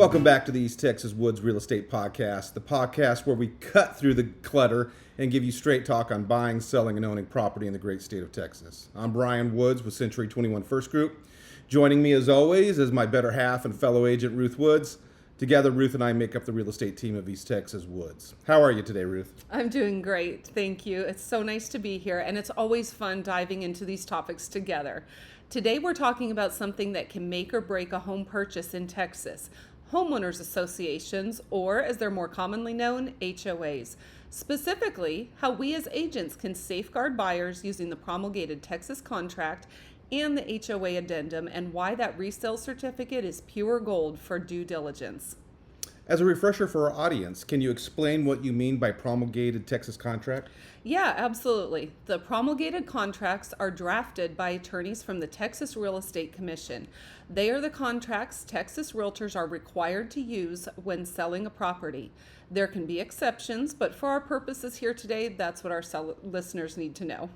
Welcome back to the East Texas Woods Real Estate Podcast, the podcast where we cut through the clutter and give you straight talk on buying, selling, and owning property in the great state of Texas. I'm Brian Woods with Century 21 First Group. Joining me as always is my better half and fellow agent, Ruth Woods. Together, Ruth and I make up the real estate team of East Texas Woods. How are you today, Ruth? I'm doing great, thank you. It's so nice to be here, and it's always fun diving into these topics together. Today, we're talking about something that can make or break a home purchase in Texas: homeowners associations, or as they're more commonly known, HOAs. Specifically, how we as agents can safeguard buyers using the promulgated Texas contract and the HOA Addendum, and why that resale certificate is pure gold for due diligence. As a refresher for our audience, can you explain what you mean by promulgated Texas contract? Yeah, absolutely. The promulgated contracts are drafted by attorneys from the Texas Real Estate Commission. They are the contracts Texas realtors are required to use when selling a property. There can be exceptions, but for our purposes here today, that's what our listeners need to know.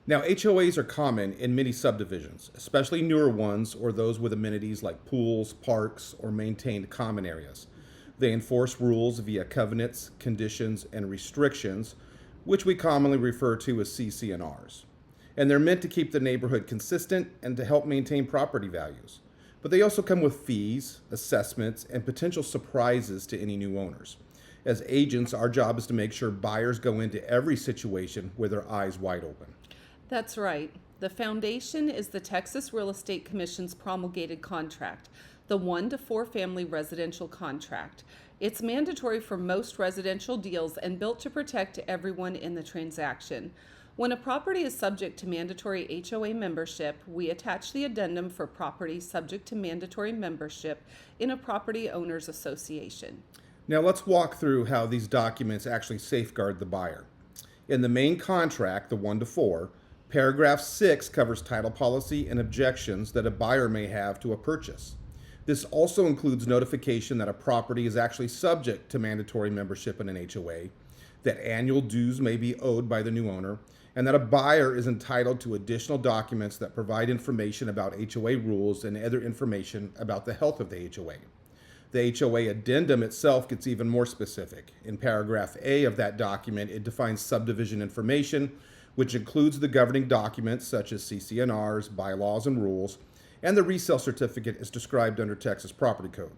Now, HOAs are common in many subdivisions, especially newer ones or those with amenities like pools, parks, or maintained common areas. They enforce rules via covenants, conditions, and restrictions, which we commonly refer to as CC&Rs. And they're meant to keep the neighborhood consistent and to help maintain property values. But they also come with fees, assessments, and potential surprises to any new owners. As agents, our job is to make sure buyers go into every situation with their eyes wide open. That's right. The foundation is the Texas Real Estate Commission's promulgated contract, the 1 to 4 family residential contract. It's mandatory for most residential deals and built to protect everyone in the transaction. When a property is subject to mandatory HOA membership, we attach the addendum for property subject to mandatory membership in a property owners association. Now let's walk through how these documents actually safeguard the buyer. In the main contract, the 1 to 4, paragraph 6 covers title policy and objections that a buyer may have to a purchase. This also includes notification that a property is actually subject to mandatory membership in an HOA, that annual dues may be owed by the new owner, and that a buyer is entitled to additional documents that provide information about HOA rules and other information about the health of the HOA. The HOA Addendum itself gets even more specific. In paragraph A of that document, it defines subdivision information, which includes the governing documents such as CC&Rs, bylaws, and rules, and the resale certificate is described under Texas Property Code.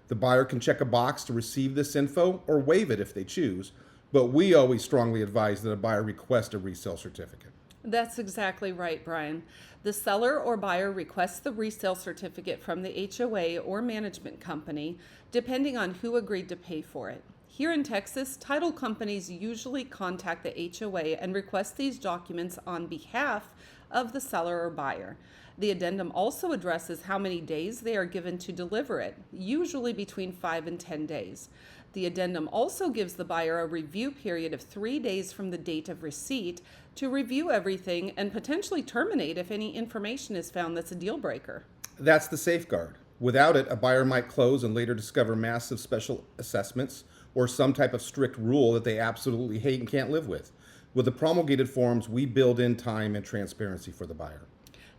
The buyer can check a box to receive this info or waive it if they choose, but we always strongly advise that a buyer request a resale certificate. That's exactly right, Brian. The seller or buyer requests the resale certificate from the HOA or management company, depending on who agreed to pay for it. Here in Texas, title companies usually contact the HOA and request these documents on behalf of the seller or buyer. The addendum also addresses how many days they are given to deliver it, usually between 5 and 10 days. The addendum also gives the buyer a review period of 3 days from the date of receipt to review everything and potentially terminate if any information is found that's a deal breaker. That's the safeguard. Without it, a buyer might close and later discover massive special assessments or some type of strict rule that they absolutely hate and can't live with. With the promulgated forms, we build in time and transparency for the buyer.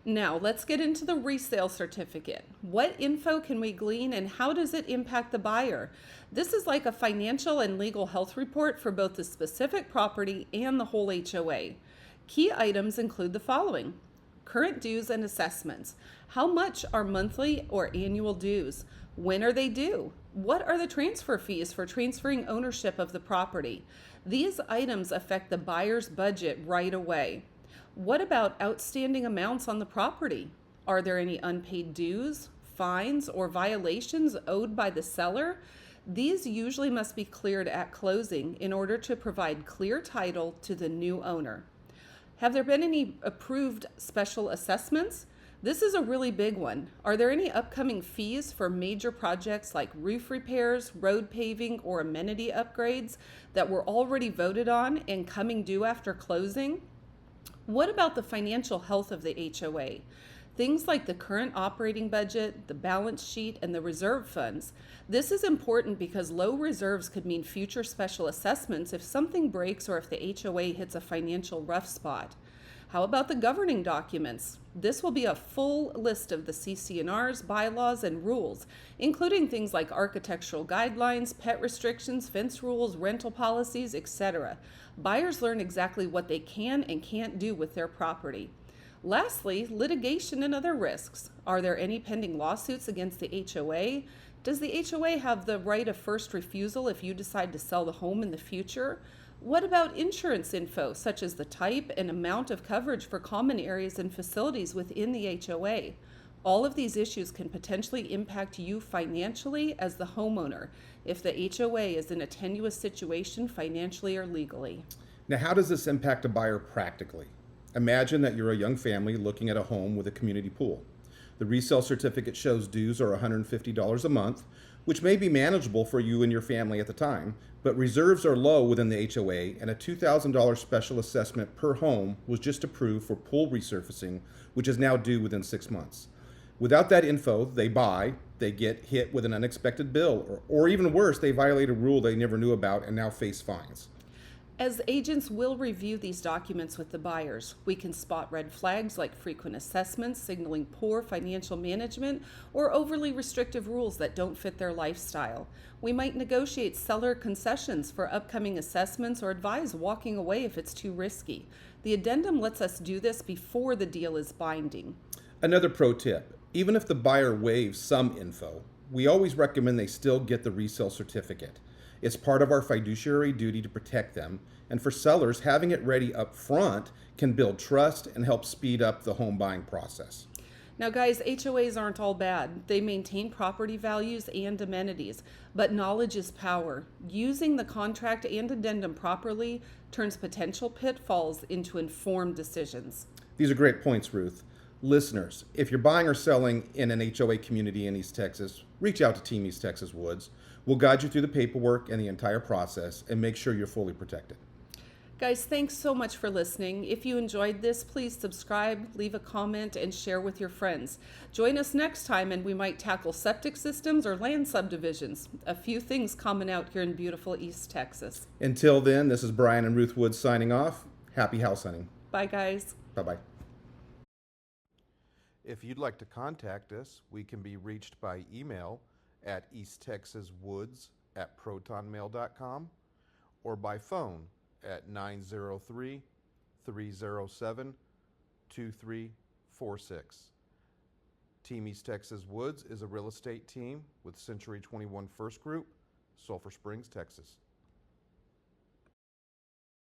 Now, let's get into the resale certificate. What info can we glean and how does it impact the buyer? This is like a financial and legal health report for both the specific property and the whole HOA. Key items include the following: current dues and assessments. How much are monthly or annual dues? When are they due? What are the transfer fees for transferring ownership of the property? These items affect the buyer's budget right away. What about outstanding amounts on the property? Are there any unpaid dues, fines, or violations owed by the seller? These usually must be cleared at closing in order to provide clear title to the new owner. Have there been any approved special assessments? This is a really big one. Are there any upcoming fees for major projects like roof repairs, road paving, or amenity upgrades that were already voted on and coming due after closing? What about the financial health of the HOA? Things like the current operating budget, the balance sheet, and the reserve funds. This is important because low reserves could mean future special assessments if something breaks or if the HOA hits a financial rough spot. How about the governing documents? This will be a full list of the CC&Rs, bylaws, and rules, including things like architectural guidelines, pet restrictions, fence rules, rental policies, etc. Buyers learn exactly what they can and can't do with their property. Lastly, litigation and other risks. Are there any pending lawsuits against the HOA? Does the HOA have the right of first refusal if you decide to sell the home in the future? What about insurance info, such as the type and amount of coverage for common areas and facilities within the HOA? All of these issues can potentially impact you financially as the homeowner if the HOA is in a tenuous situation financially or legally. Now, how does this impact a buyer practically? Imagine that you're a young family looking at a home with a community pool. The resale certificate shows dues are $150 a month, which may be manageable for you and your family at the time, but reserves are low within the HOA, and a $2,000 special assessment per home was just approved for pool resurfacing, which is now due within 6 months. Without that info, they get hit with an unexpected bill, or even worse, they violate a rule they never knew about and now face fines. As agents will review these documents with the buyers, we can spot red flags like frequent assessments signaling poor financial management or overly restrictive rules that don't fit their lifestyle. We might negotiate seller concessions for upcoming assessments or advise walking away if it's too risky. The addendum lets us do this before the deal is binding. Another pro tip, even if the buyer waives some info, we always recommend they still get the resale certificate. It's part of our fiduciary duty to protect them, and for sellers, having it ready up front can build trust and help speed up the home buying process. Now, guys, HOAs aren't all bad. They maintain property values and amenities, but knowledge is power. Using the contract and addendum properly turns potential pitfalls into informed decisions. These are great points, Ruth. Listeners, if you're buying or selling in an HOA community in East Texas, reach out to Team East Texas Woods. We'll guide you through the paperwork and the entire process and make sure you're fully protected. Guys, thanks so much for listening. If you enjoyed this, please subscribe, leave a comment, and share with your friends. Join us next time and we might tackle septic systems or land subdivisions. A few things common out here in beautiful East Texas. Until then, this is Brian and Ruth Woods signing off. Happy house hunting. Bye, guys. Bye-bye. If you'd like to contact us, we can be reached by email at easttexaswoods@protonmail.com or by phone at 903-307-2346. Team East Texas Woods is a real estate team with Century 21 First Group, Sulphur Springs, Texas.